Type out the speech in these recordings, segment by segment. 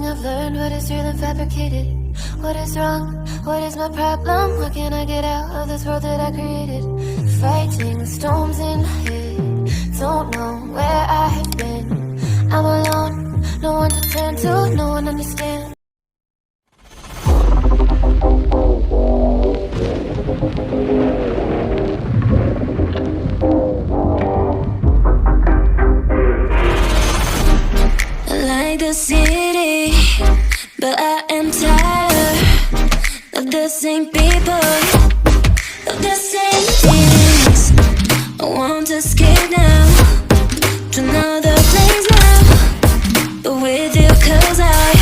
I've learned what is real and fabricated. What is wrong? What is my problem? How can I get out of this world that I created? Fighting storms in my head, don't know where I have been. I'm alone, no one to turn to, no one understands. I like the city, but I am tired of the same people, of the same things. I want to escape now, to another place now, but with you, cause I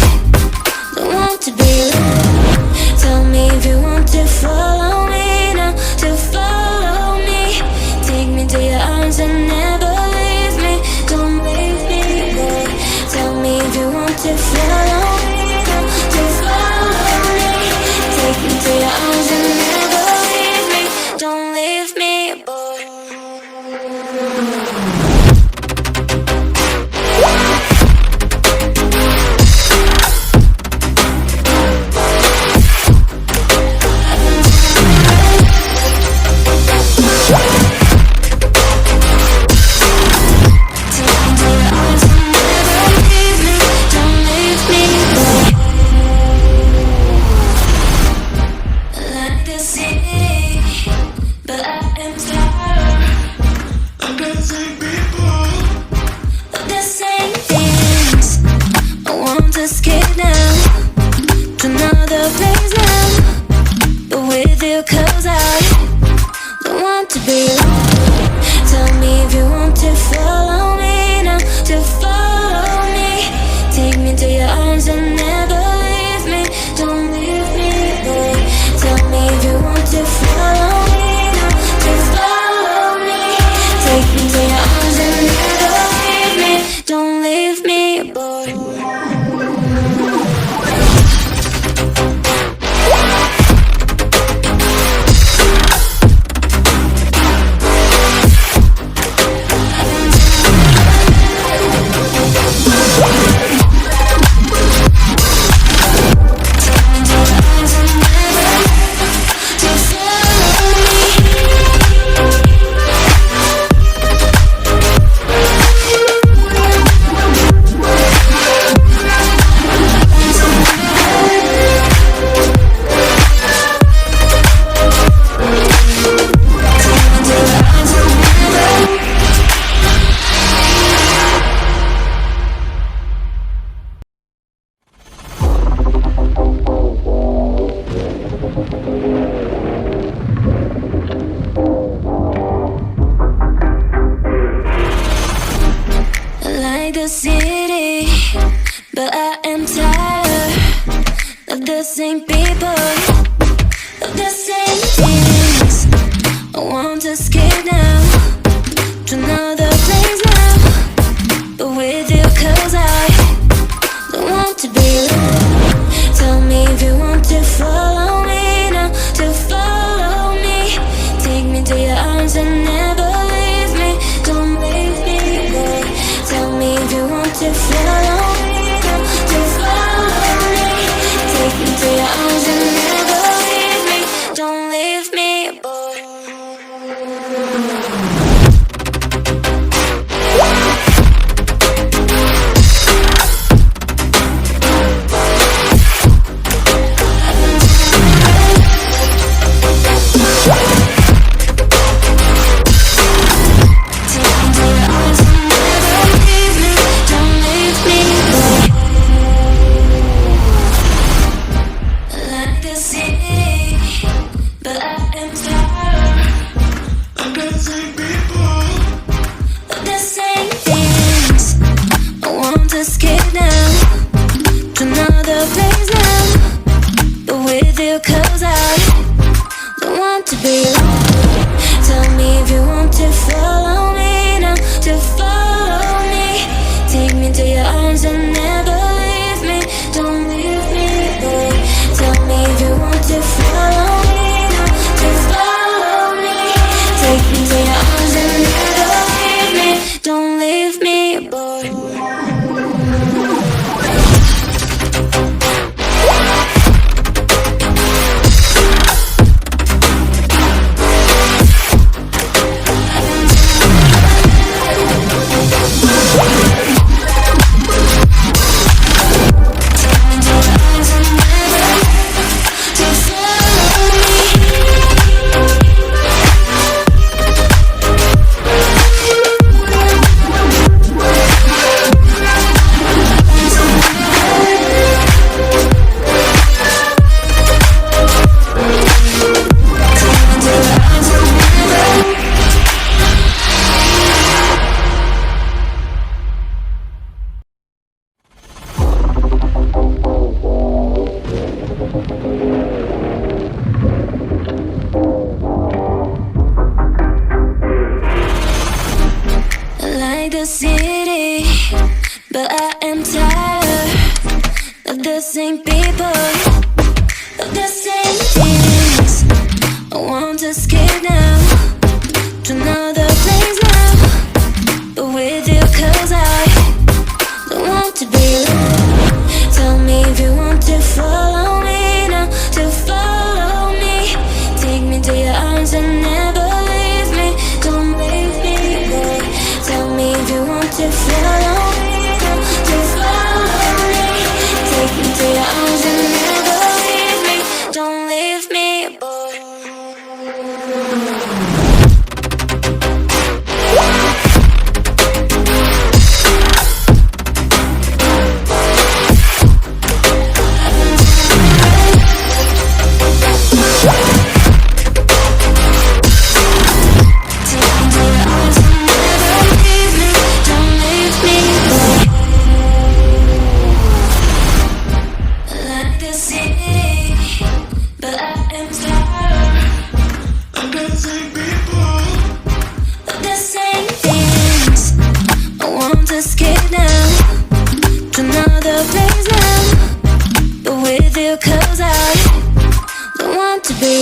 don't want to be alone. Tell me if you want to follow me now, to follow me. Take me to your arms and never leave me, don't leave me, boy. Tell me if you want to follow me now, to follow me. Take me to your arms and never leave me, don't leave me, boy. Escape now, to another place now, but with you, cause I don't want to be alone. Tell me if you want to follow me now, to follow me. Take me to your arms and never leave me, don't leave me, boy. Tell me if you want to follow me now, to follow me. Take me to your arms and never leave me, don't leave me, boy. The city, but I am tired of the same people, of the same things. I want to escape now, to another place now, but with you, cause I don't want to be alone. Tell me if you want to follow me now, to follow me. Take me to your arms and never leave me, don't leave me, boy. Tell me if you want to follow me now, to follow me. Take me to your arms and same people, of the same things. I want to escape now to another place now, but with you 'cause I don't want to be alone. Tell me if you want to follow me now, to follow me. Take me to your arms and never leave me. Don't leave me, boy. Tell me if you want to follow me now, to follow me. Take me to your arms and never leave me. Don't leave me, boy. Escape now to another place now, but with you 'cause I don't want to be